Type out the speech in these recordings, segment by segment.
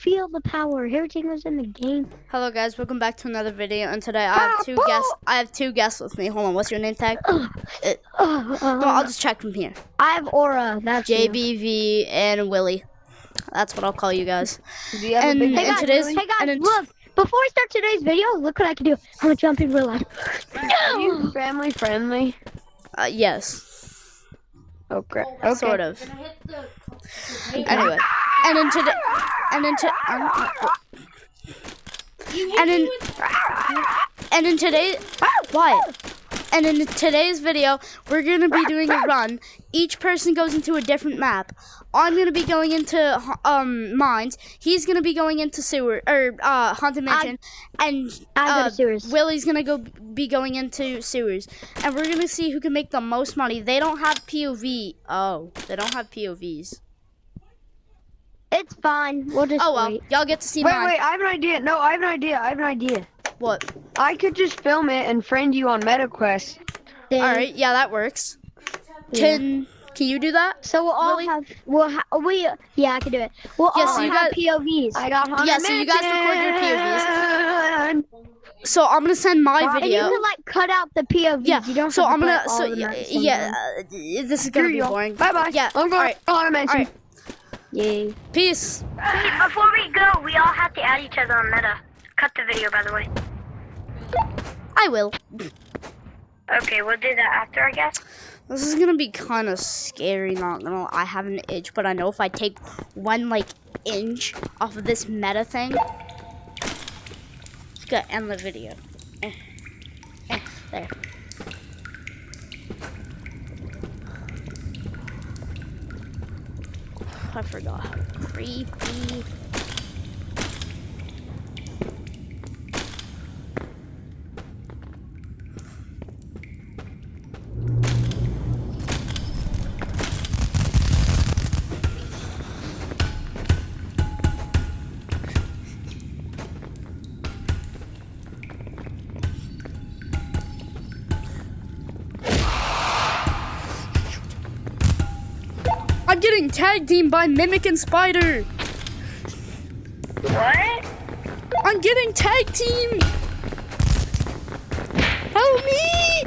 feel the power. Everything was in the game. Hello guys, welcome back to another video, and today I have two guests. I have two guests with me. Hold on, what's your name tag? No, I'll just check from here. I have Aura. That's JBV and Willie. That's what I'll call you guys. And hey guys, look. Before I start today's video, look what I can do. I'm gonna jump in real life. Are you family friendly? Yes. Okay. Sort of. Anyway, and in today, And in today's video, we're gonna be doing a run. Each person goes into a different map. I'm gonna be going into mines. He's gonna be going into sewer or haunted mansion, and Willie's gonna be going into sewers. And we're gonna see who can make the most money. They don't have POV. Oh, they don't have POVs. It's fine. We'll just wait. Y'all get to see mine. Wait, I have an idea. No, I have an idea. What? I could just film it and friend you on MetaQuest. Alright, yeah, that works. Yeah. Can you do that? So we'll all have, yeah, I can do it. We'll all have POVs. I got Yeah, so you guys record your POVs. So I'm gonna send my And video. you can like cut out the POVs. Yeah, You don't so have I'm to gonna, put all of them at the same time. this is gonna be boring. Bye-bye. Yeah, I'm going alright. on a mention. Alright. Yay. Peace. Before we go, we all have to add each other on Meta. Cut the video, by the way. I will. Okay, we'll do that after, I guess. This is gonna be kind of scary, not gonna lie. I have an itch, but I know if I take one, like, inch off of this meta thing, it's gonna end the video. There. I forgot how creepy. I'm getting tag teamed by Mimic and Spider. What? I'm getting tag teamed. Help me!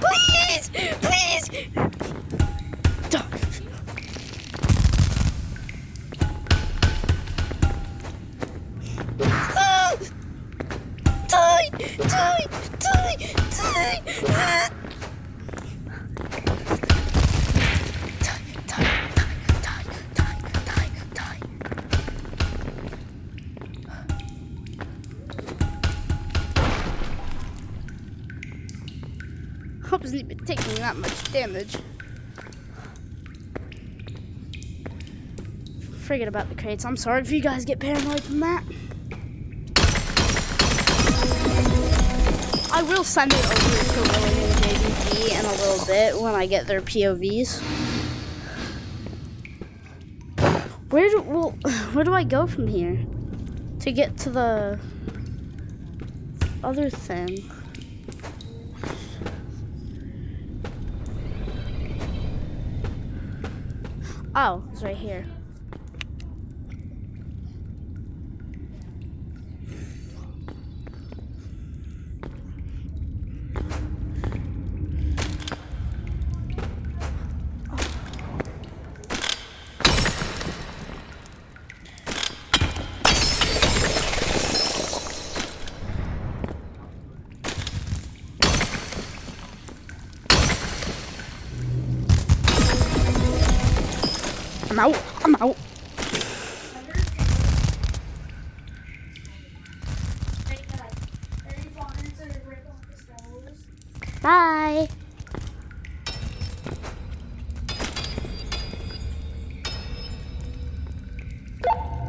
Please! Please! Die! Die! Die! Die! Hope isn't even taking that much damage. Forget about the crates. I'm sorry if you guys get paranoid from that. I will send it over to Willie and JBV in a little bit when I get their POVs. Where do I go from here to get to the other thing? Oh, it's right here. I'm out. Bye.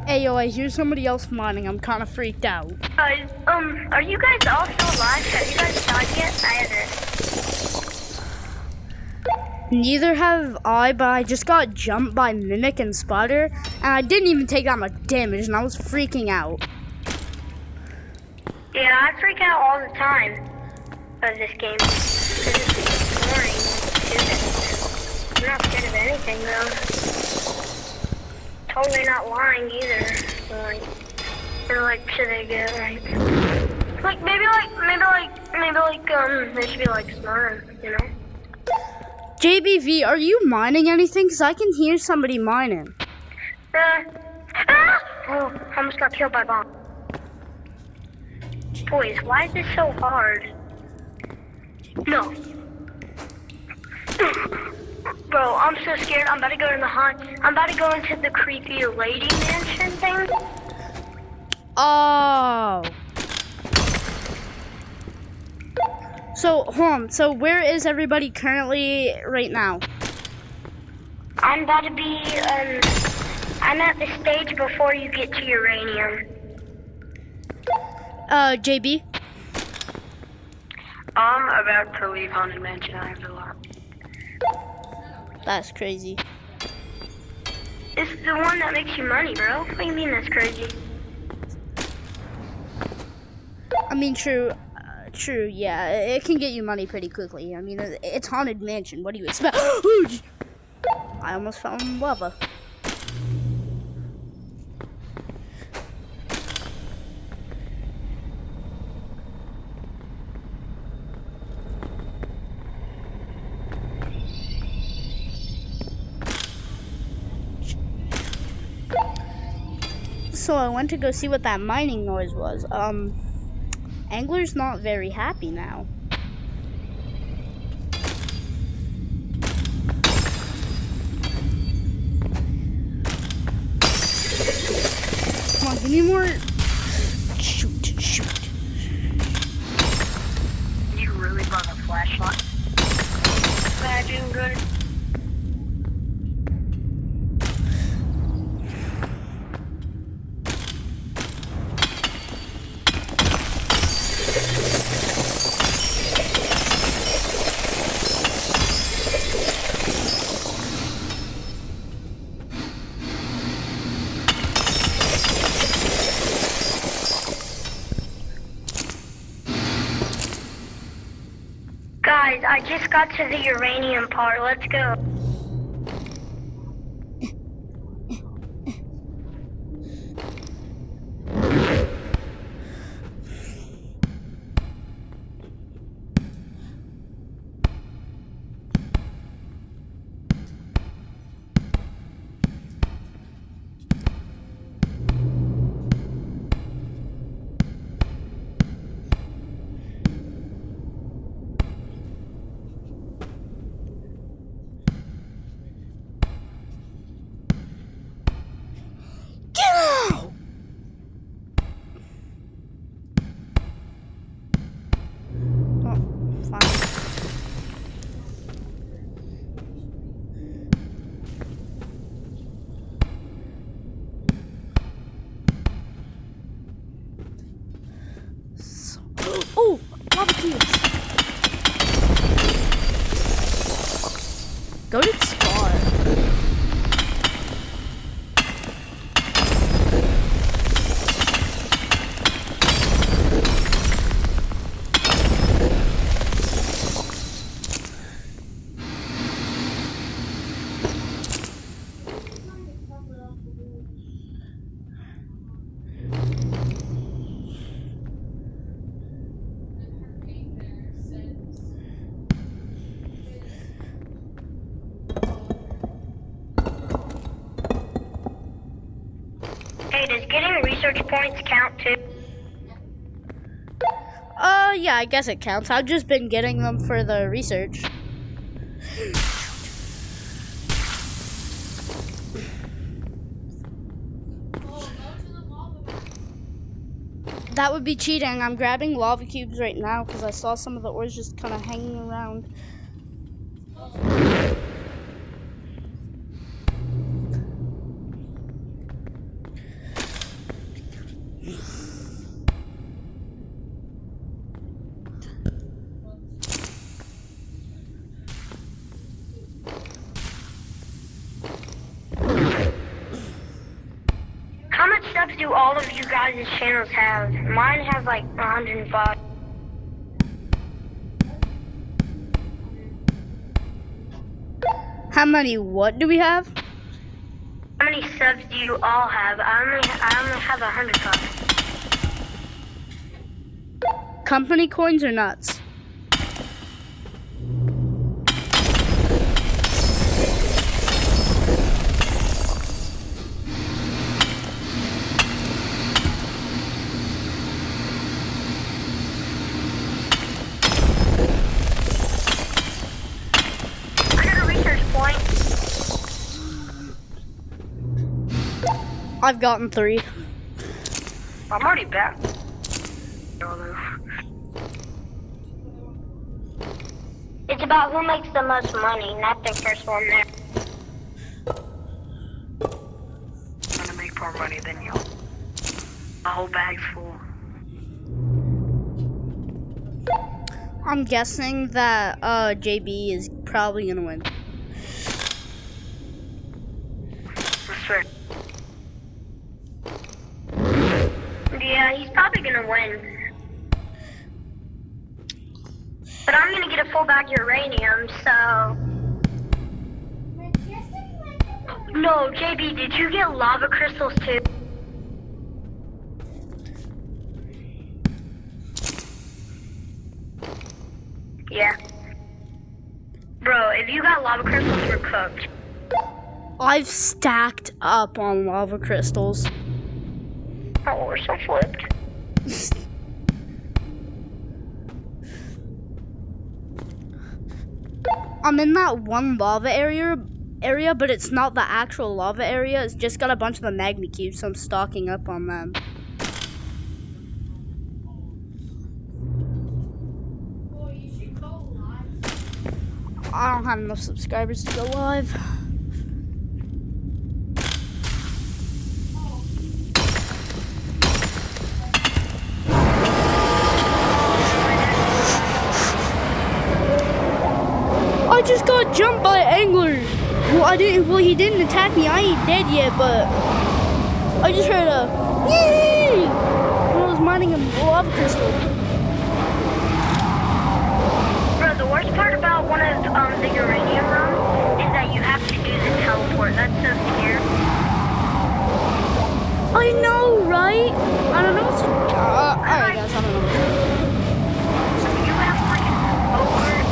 Hey, yo, I hear somebody else mining. I'm kind of freaked out. Are you guys all still alive? Have you guys died yet? I haven't. Neither have I, but I just got jumped by Mimic and Spider, and I didn't even take that much damage, and I was freaking out. Yeah, I freak out all the time of this game. Because it's boring. I'm not scared of anything, though. Totally not lying, either. point. Or like, should they get like maybe they should be like smarter, you know? JBV, are you mining anything? Cause I can hear somebody mining. Oh, I almost got killed by a bomb. Boys, why is this so hard? No. Bro, I'm so scared. I'm about to go in the I'm about to go into the creepy lady mansion thing. Oh. So, hold on. So, where is everybody currently right now? I'm about to be, I'm at the stage before you get to uranium. JB? I'm about to leave Haunted Mansion. I have a lot. That's crazy. This is the one that makes you money, bro. What do you mean that's crazy? I mean, true, yeah. It can get you money pretty quickly. I mean, it's Haunted Mansion. What do you expect? I almost fell in lava. So I went to go see what that mining noise was. Angler's not very happy now. Come on, give me more. Shoot. You really brought a flashlight? Imagine good. Guys, I just got to the uranium part. Let's go. Oh, lava cubes. Go to the spot. Hey, does getting research points count too? Yeah, I guess it counts. I've just been getting them for the research. That would be cheating. I'm grabbing lava cubes right now because I saw some of the ores just kind of hanging around. How much subs do all of you guys' channels have? Mine has like 105. How many what do we have? How many subs do you all have? I only have 100 subs. Company coins or nuts? I got a research point. I've gotten 3. I'm already back. It's about who makes the most money, not the first one there. I'm gonna make more money than you. My whole bag's full. I'm guessing that JB is probably gonna win. That's fair. Yeah, he's probably gonna win. But I'm gonna get a full bag of uranium, so... No, JB, did you get lava crystals too? Yeah. Bro, if you got lava crystals, we're cooked. I've stacked up on lava crystals. Oh, we're so flipped. I'm in that one lava area, but it's not the actual lava area. It's just got a bunch of the magma cubes, so I'm stocking up on them. I don't have enough subscribers to go live. I just got jumped by an angler. Well, he didn't attack me. I ain't dead yet, but I just heard a yee when I was mining a lava crystal. Bro, the worst part about one of the uranium runs is that you have to do the teleport. That's so scary. I know, right? I don't know what's... Alright, guys, I don't know. So you have like an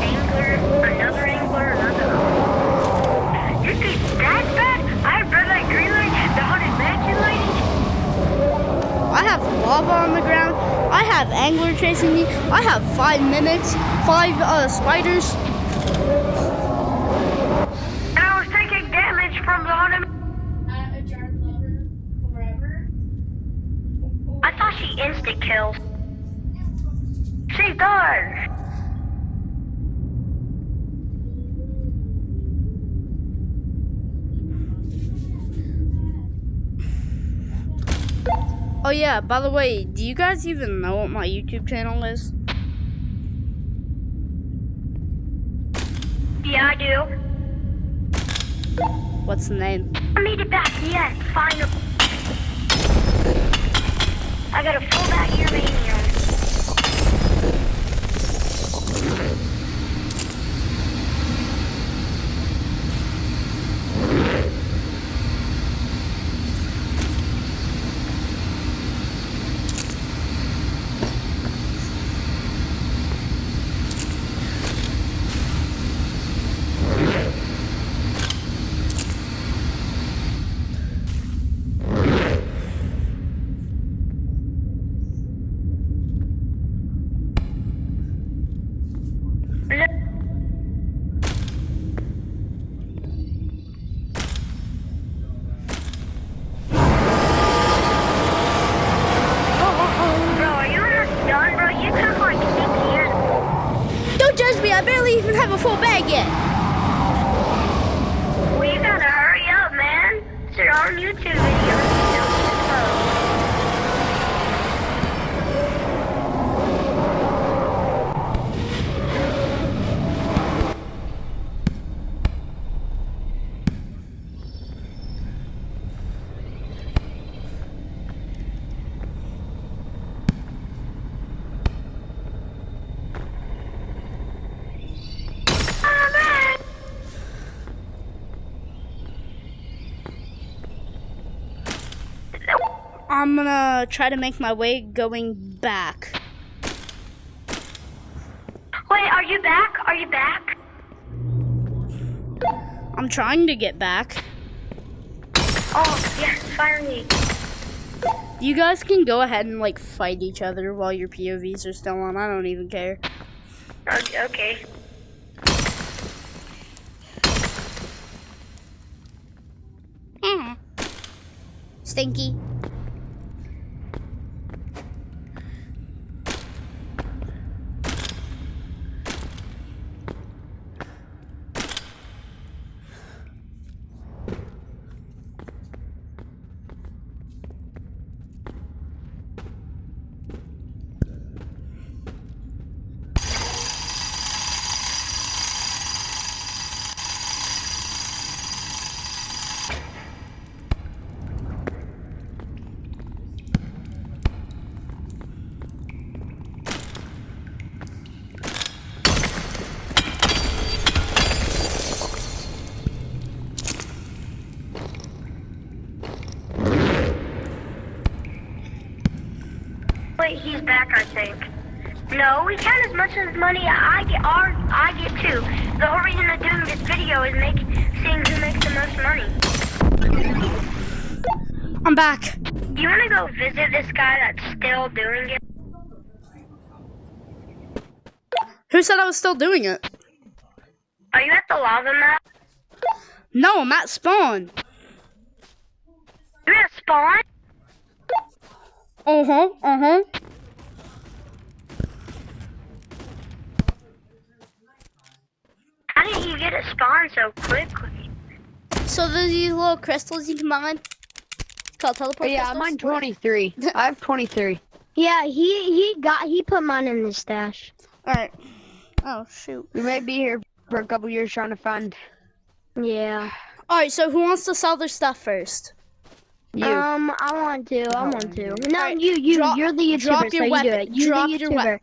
angler, another angler, another... You think that's bad? I have red light, green light, the haunted mansion lighting. I have lava on the ground. I have angler chasing me. I have 5 mimics, 5 spiders. And I was taking damage from the haunted... I thought she instant kills. She does. Oh yeah, by the way, do you guys even know what my YouTube channel is? Yeah, I do. What's the name? I made it back, yes, finally. I got a full bag of uranium. I barely even have a full bag yet. Well, you gotta hurry up, man. It's your own YouTube video. I'm back! I'm gonna try to make my way going back. Wait, are you back? Are you back? I'm trying to get back. Oh, yes, finally. You guys can go ahead and like fight each other while your POVs are still on. I don't even care. Okay. Stinky. Wait, he's back, I think. No, we count as much as money I get too. The whole reason I'm doing this video is seeing who makes the most money. I'm back. Do you want to go visit this guy that's still doing it? Who said I was still doing it? Are you at the lava map? No, I'm at spawn. You're at spawn? Uh-huh. How did you get it spawned so quickly? So there's these little crystals you can mine. It's called teleport Yeah, crystals. I'm on 23. I have 23. Yeah, he put mine in the stash. Alright. Oh, shoot. We may be here for a couple years trying to find Yeah. Alright, so who wants to sell their stuff first? you. I want to. No, Alright, you're the YouTuber, drop your so weapon. you do it. You're Drop the your YouTuber.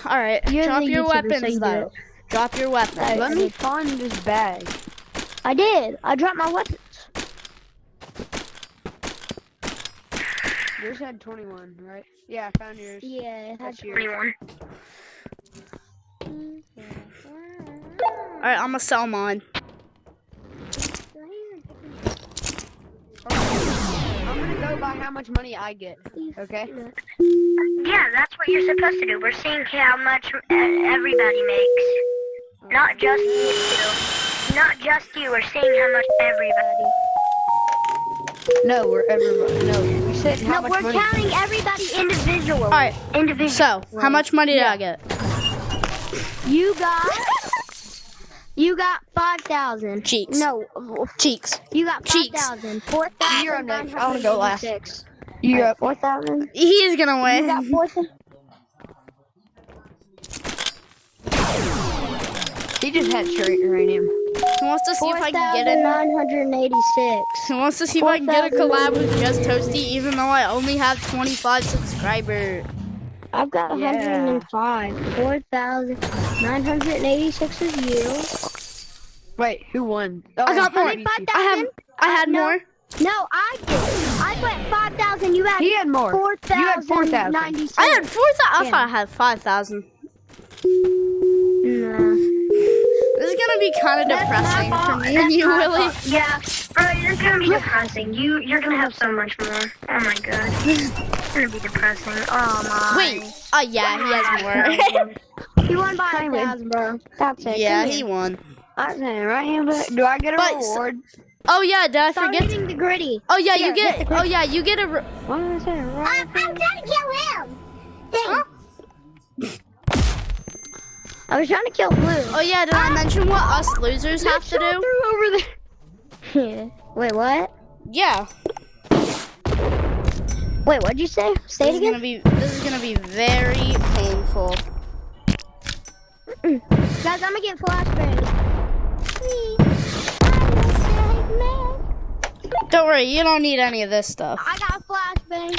Alright, You're drop the your YouTuber, so weapons you do though. it. Drop your weapons. Alright. Let me find this bag. I did. I dropped my weapons. Yours had 21, right? Yeah, I found yours. Yeah. That's yours. 21. Alright, I'm gonna sell mine. I'm gonna go by how much money I get. Okay? Yeah, that's what you're supposed to do. We're seeing how much everybody makes. Not just you. Not just you. We're seeing how much everybody. No, we're everybody. No, we said how No, much we're money. counting everybody individually. Alright, Individually. so how much money did I get? You got 5,000. Cheeks. No, Cheeks. you got Cheeks. 5,000. 4,000. You're on next. I wanna go last. 986. You're up. 4,000. He's gonna You got win. 4,000. He just had straight uranium. Who wants to see if I can get it? 4,986. Who wants to see if I can get a 4,000. collab with Just Toasty even though I only have 25 subscribers? I've got Yeah. 105. 4,986 is you. Wait, who won? Oh, I got more. How many I 5,000? had No. more. No, I did. I put 5,000. You had He had more. You had 4,000. 4,096. I had 4,000. I Yeah. thought I had 5,000. Nah. This is gonna be kind of depressing for me and you, Willie. Yeah, bro, it's gonna be depressing. You're gonna have so much more. Oh my god. It's gonna be depressing. Oh my. Wait. Oh yeah, he has more. He won by 1,000, bro. That's it. Yeah, Come he here. won. I said, right here, but do I get a But- reward? Oh yeah, did I Start forget? hitting the gritty. Oh yeah, you Here, get. get the Oh yeah, you get a. What is it? Right? I'm trying to kill him. I was trying to kill Blue. Oh yeah, did I mention what us losers have to do? Over there. Yeah. Wait, what? Yeah. Wait, what'd you say? Say it again. This is gonna be very painful. Guys, I'm gonna get flashbang. Don't worry, you don't need any of this stuff. I got flashbang.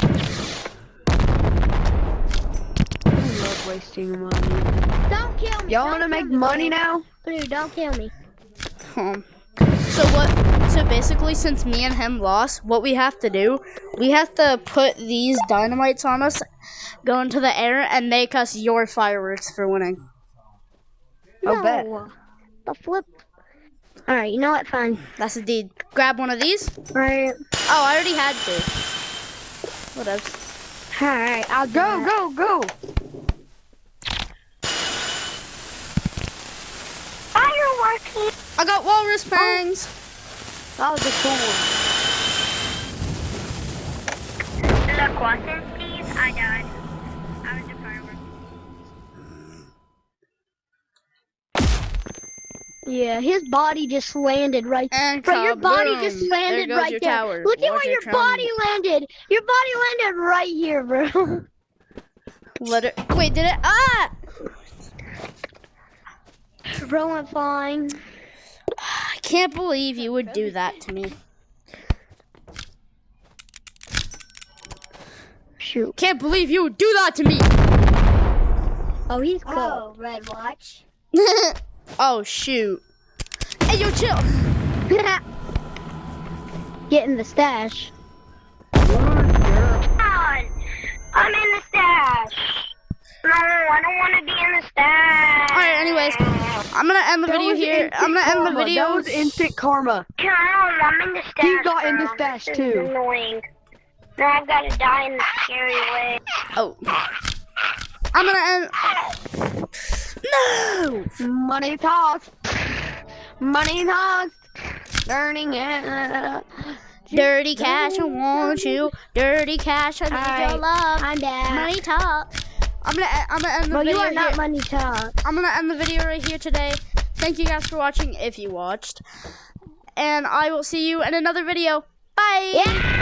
I love wasting money. Don't kill me. Y'all Don't wanna kill make me, money Blue. now? Blue, don't kill me. So what? So basically, since me and him lost, what we have to do, we have to put these dynamites on us, go into the air, and make us your fireworks for winning. I'll bet. The flip. Alright, you know what? Fine. That's a deed. Grab one of these. Alright. Oh, I already had to. Whatever. Alright, I'll Go, go, go! Fireworking. I got walrus fangs. That was a cool one. Look, Watson, Steve, I died. I was a firework. Yeah, his body just landed right And Bro, your body kaboom. just landed There goes right your there. tower. Look at Watch where your your body landed. Your body landed right here, bro. Wait, did it? Ah! Bro went flying. I can't believe you would do that to me. Shoot. Can't believe you would do that to me. Oh, he's cool. Oh, Red Watch. Oh, shoot. Hey, yo, chill. Get in the stash. I'm in the stash. No, I don't want to be in the stash. Alright, anyways, I'm gonna end the video here. I'm gonna end the video. That was instant karma. Come on, I'm in the stash. He got in the now. stash This is too. Annoying. Now I've got to die in the scary way. Oh. I'm gonna end. No! Money talks. Money talks. Earning it. Dirty cash, I want you. Dirty cash, I need Alright, your love. I'm back. Money talk. I'm gonna end the Bro, video you are not here. money talk. I'm gonna end the video right here today. Thank you guys for watching, if you watched. And I will see you in another video. Bye! Yeah!